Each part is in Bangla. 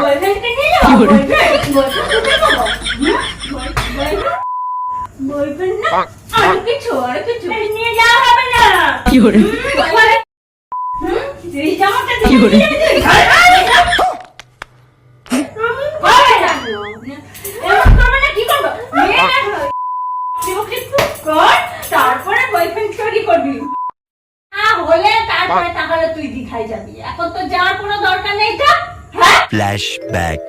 বয়ফ্রেন্ডকে নিয়ে যাও। বয়ফ্রেন্ড কোথায় পাবো? বয়ফ্রেন্ড না, আর কিছু নিয়ে যাওয়া হবে না। এই জামাটা দিয়ে তারপরে বয়ফ্রেন্ড তৈরি করবি, হলে তারপরে তাহলে তুই দীঘায় যাবি। এখন তো যাওয়ার কোনো দরকার নেই। ফ্ল্যাশব্যাক।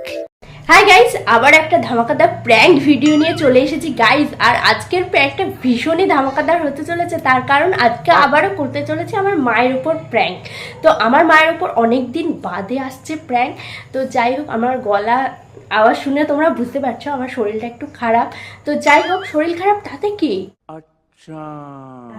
হাই গাইস, আবার একটা ধামাকাদার প্র্যাঙ্ক ভিডিও নিয়ে চলে এসেছি গাইস। আর আজকের প্র্যাঙ্কটা ভীষণই ধামাকাদার হতে চলেছে, তার কারণ আজকে আবারও করতে চলেছে আমার মায়ের উপর প্র্যাঙ্ক। তো আমার মায়ের উপর অনেক দিন বাদে আসছে প্র্যাঙ্ক। তো যাই হোক, আমার গলা আওয়াজ শুনে তোমরা বুঝতে পারছো আমার শরীরটা একটু খারাপ। তো যাই হোক, শরীর খারাপ তাতে কি,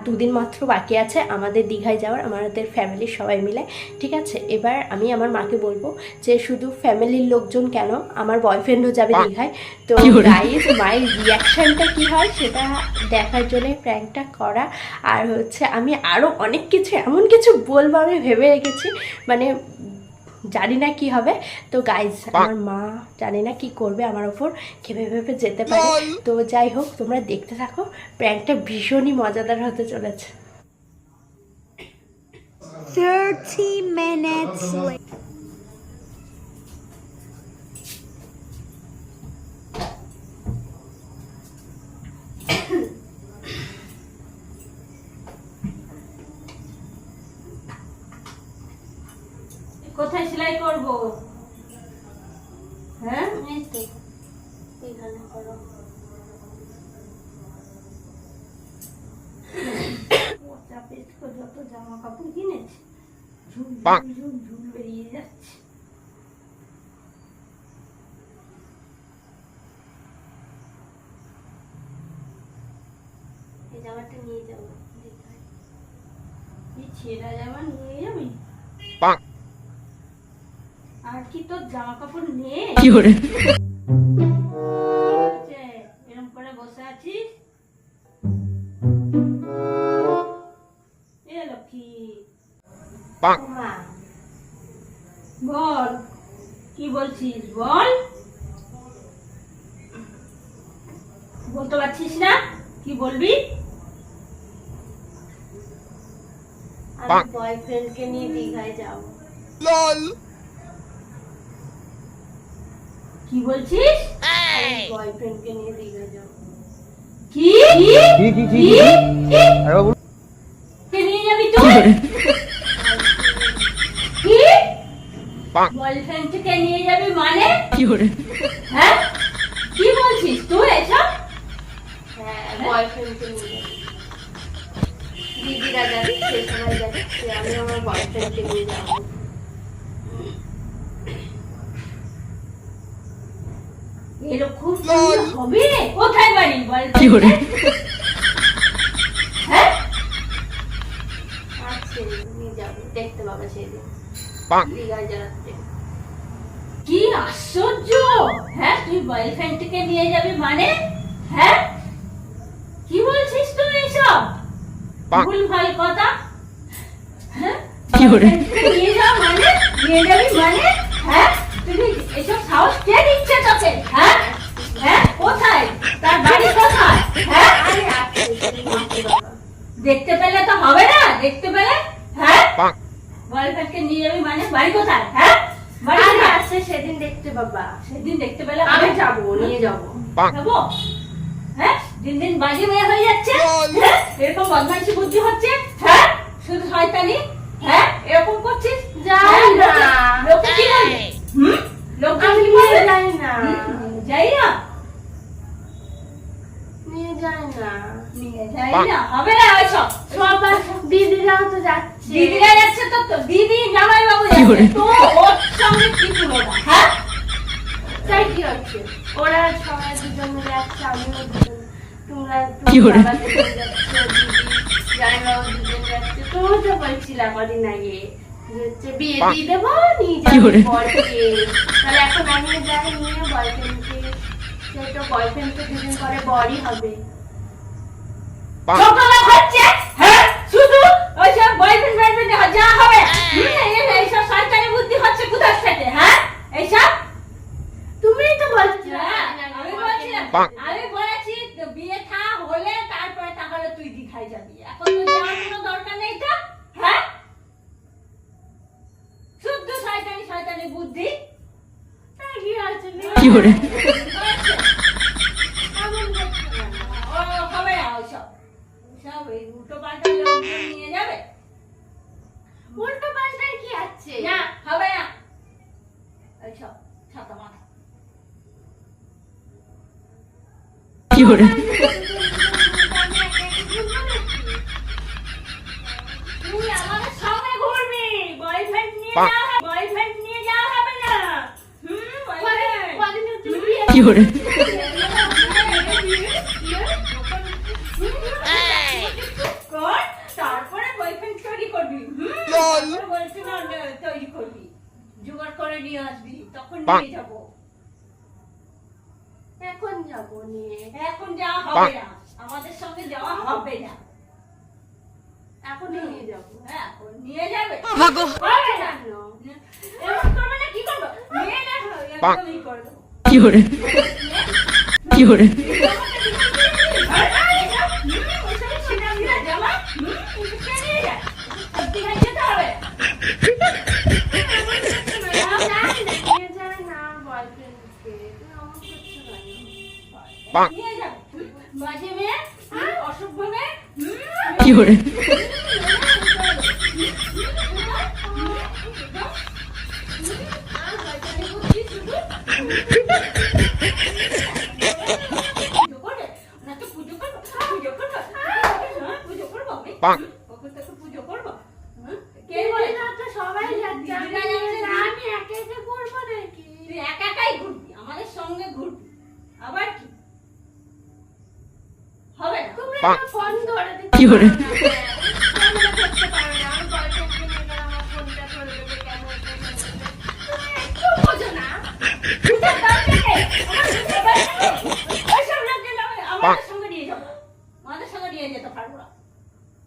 দুদিন মাত্র বাকি আছে আমাদের দীঘায় যাওয়ার, আমাদের ফ্যামিলির সবাই মিলে। ঠিক আছে, এবার আমি আমার মাকে বলবো যে শুধু ফ্যামিলির লোকজন কেন, আমার বয়ফ্রেন্ডও যাবে দীঘায়। তো গাইস, মায়ের রিয়াকশানটা কি হয় সেটা দেখার জন্য প্র্যাঙ্কটা করা। আর হচ্ছে আমি আরও অনেক কিছু, এমন কিছু বলবো আমি ভেবে রেখেছি, মানে জানি না কি হবে। তো গাইজ, আমার মা জানি না কি করবে আমার ওপর, খেপে ভেবে যেতে পারে। তো যাই হোক, তোমরা দেখতে থাকো, প্র্যাঙ্কটা ভীষণই মজাদার হতে চলেছে। 30 minutes later. কোথায় সেলাই করব? হ্যাঁ, এখানে করো। যত জামা কাপড় কিনেছি ঝুল বেরিয়ে যাচ্ছে। এই জামাটা নিয়ে যাবো, এই ছেঁড়া জামা নিয়ে যাবি? আর কি তোর জামা কাপড় নেই? এরকম করে বসে আছিস? এ লক্ষ্মী, মা বল কি বলছিস, বল। বলতে পারছিস না? কি বলবি? আমি বয়ফ্রেন্ডকে নিয়ে দীঘায় যাবো। কি বলছিস? বয়ফ্রেন্ডকে নিয়ে দীঘায় যাবো। কি কে নিয়ে যাবি তুই? কি বয়ফ্রেন্ডকে নিয়ে যাবি মানে? হ্যাঁ, কি বলছিস তুই এসব? হ্যাঁ, বয়ফ্রেন্ডকে নিয়ে যাবো। দিদিরা যাচ্ছে, সবাই যাচ্ছে, আমি আমার বয়ফ্রেন্ডকে নিয়ে যাবো। এরকম হবে? কোথায় বাড়ি বল? হ্যাঁ, আচ্ছা, নিয়ে যাবো, দেখতে পাবে সেদিন দীঘায় যাচ্ছে। কি আশ্চর্য! হ্যাঁ, তুই বয়ফ্রেন্ডকে নিয়ে যাবি মানে? হ্যাঁ, কি বলছিস তুই এসব ভুলভাল কথা? হ্যাঁ, নিয়ে যাওয়া মানে, নিয়ে যাবি মানে? হ্যাঁ, তুমি এসব সাহস কে দিচ্ছে তোকে? হ্যাঁ হ্যাঁ, কোথায় তার বাড়ি, কোথায়? হ্যাঁ, দেখতে পেলে তো হবে না, দেখতে পেলে। হ্যাঁ, বয়ফ্রেন্ডকে নিয়ে যাবি মানে বাড়ি কোথায়? হ্যাঁ, বাড়ি আছে, সেদিন দেখতে বাবা, সেদিন দেখতে পেলে আমি যাবো, নিয়ে যাবো। যাবো? হ্যাঁ, দিন দিন বাজে মেয়ে হয়ে যাচ্ছে। হ্যাঁ, এরকম বদমাইশি বুদ্ধি হচ্ছে। হ্যাঁ, শুধু শয়তানি। হ্যাঁ, এরকম করছিস? যাই না। লোকে কি বলবে? লোকে আমি কি নিয়ে বলবে? যাই না, যাই না, নিয়ে যাই না। নিয়ে যাই না, হবে না ওইসব। সবার দিদিরাও তো যাচ্ছে। দিদিরা যাচ্ছে তো, তো দিদি জামাই বাবু যাচ্ছে তো, ওর সঙ্গে কি তুলনা? হ্যাঁ, তাই কি হচ্ছে? ওরা সবাই দুজন মিলে যাচ্ছে, আমিও দুজন। তোমরা জামাইবাবু দুজন যাচ্ছে। তুমি তো বলছিলাম কদিন আগে যে হচ্ছে বিয়ে দিয়ে দেবো, নিয়ে যাবো বরকে। তাহলে এখন আমি যাই নিয়ে বয়ফ্রেন্ডকে, সেই তো বয়ফ্রেন্ড তো দুদিন পরে বরই হবে। ছোট লোক হচ্ছে। হ্যাঁ, শুধু ওইসব বয়ফ্রেন্ড যা হবে। এইসব শয়তানি বুদ্ধি হচ্ছে কোথার থেকে? হ্যাঁ, এইসব আমি বলেছি তো বিয়ে থা হলে তারপরে তাহলে তুই দীঘায় যাবি, এখন তো যাওয়ার কোনো দরকার নেই তো। হ্যাঁ, শুদ্ধ শয়তানি শয়তানি বুদ্ধি। কি আছে কি হলো? ও হবে না ওসব, সব এই উল্টো পাল্টা লোকজন নিয়ে যাবে। উল্টো পাল্টার কি আছে? না হবে না ওইসব ছাতা মাথা। কি হলো? তুই আমাদের সঙ্গে ঘুরবি, বয়ফ্রেন্ড নিয়ে যাওয়া হবে, বয়ফ্রেন্ড নিয়ে যাওয়া হবে না। boyfriend। কি হলো? কর, তারপরে বয়ফ্রেন্ড তৈরি করবি। তারপরে boyfriend তৈরি করবি, জোগাড় করে নিয়ে আসবি, তখন নিয়ে যাবো। এখন যাবো নিয়ে, এখন যাওয়া হবে না, আমাদের সঙ্গে যাওয়া হবে না। এখনই নিয়ে যাবো। হ্যাঁ, এখন নিয়ে যাবে। ভাগো। হবে না। কেন? এরকম করবে না, কি করবো? নিয়ে যাবো, একদমই করে দেবো। কি হলো? কি হলো? নিয়ে যায় না বয়ফ্রেন্ডকে, তুমি অমন করছো কেন? বাজে মেয়ে, অসভ্য মেয়ে। কি হলো? পুজো করবো। কে বলে? দিদিরা তো সবাই যাচ্ছে, আমি দিদিরা যাচ্ছে, আমি একা একা করবো নাকি? তুই একা একাই ঘুরবি, আমাদের সঙ্গে ঘুরবি, আবার কি হবে না? তোমরা একটা ফোন ধরে দিতে কি হলো? পারো না, হ্যাঁ, তোমরা করতে পারো না, আমি বয়ফ্রেন্ডকে নিয়ে গেলে আমার ফোনটা ধরে দেবে, কেন এটা কেন ওটা। তুমি একটু বোঝো না। বুঝার দরকার নেই, আমার বুঝতে পারছি না। ওইসব লোককে আমাদের সঙ্গে নিয়ে যাবো, আমাদের সঙ্গে নিয়ে যেতে পারবো না।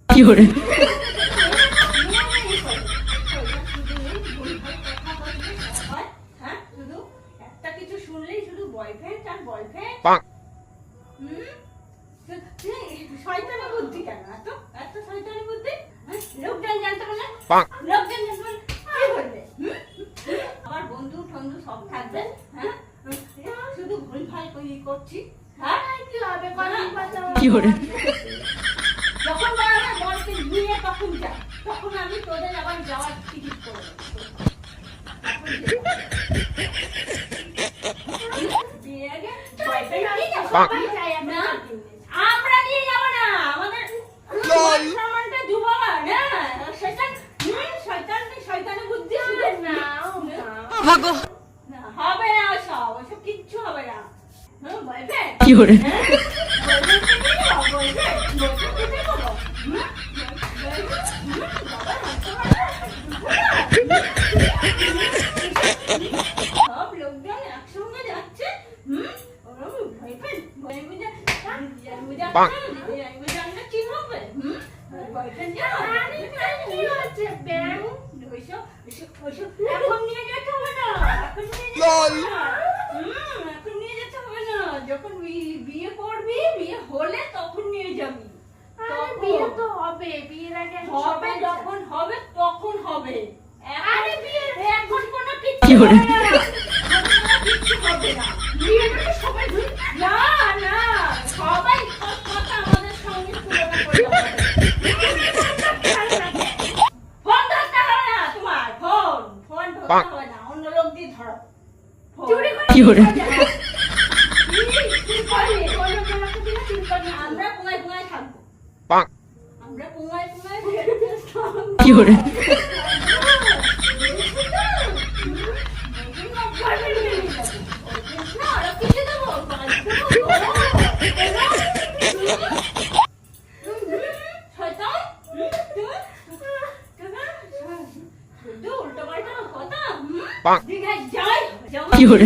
কি হলো? হ্যাঁ, শুধু একটা কিছু শুনলেই শুধু বয়ফ্রেন্ড আর বয়ফ্রেন্ড। শয়তানি বুদ্ধি কেন, এত এত শয়তানি বুদ্ধি? হ্যাঁ, লোকজন জানতে পারলে, লোকজন জানতে পারলে কি করবে? আমার বন্ধু টন্ধু সব থাকবে। হ্যাঁ, শুধু ভুল ভাল করছি। হ্যাঁ, কি হবে, কদিন কথা কি হলো? যখন বলা হয় বলকে নিয়ে তখন যা, তখন আমি তোদের আবার যাওয়ার টিকিট করে দেবো। বিয়ে আগে boyfriend নিয়ে যাবো। সবাই যায়, আমি না, দিন নেই। আমরা নিয়ে যাবো না, আমাদের সম্মানটা ডুবাবা না, শয়তান শয়তানি বুদ্ধি শুধু। না, না। ভাগো। না, হবে না ওসব, ওসব কিচ্ছু হবে না। হ্যাঁ, boyfriend? কি হলো? হ্যাঁ? boyfriend-কে নিয়ে যাবো, boyfriend? boyfriend কোথায় পাবো? বাবা, সব লোকজন একসঙ্গে যাচ্ছে। ওরম boyfriend, boyfriend জানলে কি হবে? boyfriend যাবো? কি হচ্ছে, ব্যাং? ওইসব এখন নিয়ে যেতে হবে না, এখন নিয়ে যেতে হবে না। এখন নিয়ে যেতে হবে না, যখন বিয়ে করবি, বিয়ে হলে তখন নিয়ে যাবি। আরে বিয়ে তো হবে, বিয়ের আগে হবে, সবাই যখন হবে তখন হবে। আরে বিয়ের এখন কোনো কি কিচ্ছু হলো? হবে না, কিচ্ছু হবে না। বিয়েটা তো সবাই না না, সবাই সব কথা আমাদের সঙ্গে তুলনা করতে হবে। ফোন ধরতে হবে না তোমার, ফোন ধরতে হবে না, অন্য লোক দিয়ে ধরো। চুরি করে কি হলো? আমরা পুঙ্গায় পুঙ্গায় থাকবো, আমরা পুঙ্গায় পুঙ্গায় থাকবো। কি হলো? না, ওরা কিছু দেবো, শয়তান, শুধু উল্টো পাল্টা কথা। দীঘায় যাই, যাবো। কি হলো?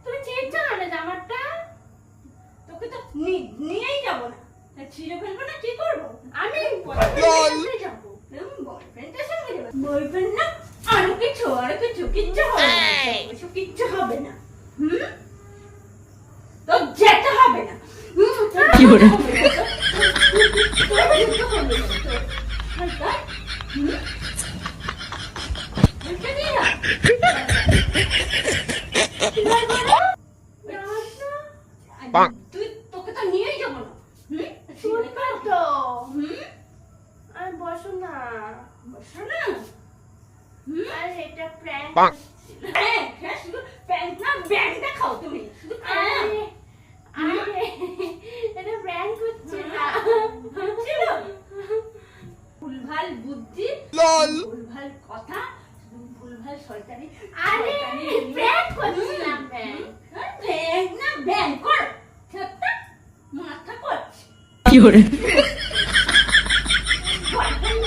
তুমি চেয়েছো না জামাটা? তোকে তো নিয়েই যাবো না, ছিঁড়ে ফেলবো না কি করবো? আমি বয়ফ্রেন্ডের যাবো বয়ফ্রেন্ডের সঙ্গে যাবো বয়ফ্রেন্ড না আরো কিছু কিচ্ছু হবে না ওসব কিচ্ছু হবে না তো যেতে হবে না কি করে? তুই তোকে তো নিয়েই যাবো না শুনবে তো হুম আর বসো না বসো না আর এটা প্র্যাঙ্ক হ্যাঁ হ্যাঁ শুধু প্যান্ট না ব্যাগ দেখাও তুমি শুধু আরে আরে এটা প্র্যাঙ্ক হচ্ছে না ছিল ভুলভাল বুদ্ধি ভুলভাল কথা শুধু ভুলভাল শয়তানি আরে প্র্যাঙ্ক করছিলাম ব্যাগ না ব্যাগ কর সত্যি মাথা করছে কি করে? বয়ফ্রেন্ড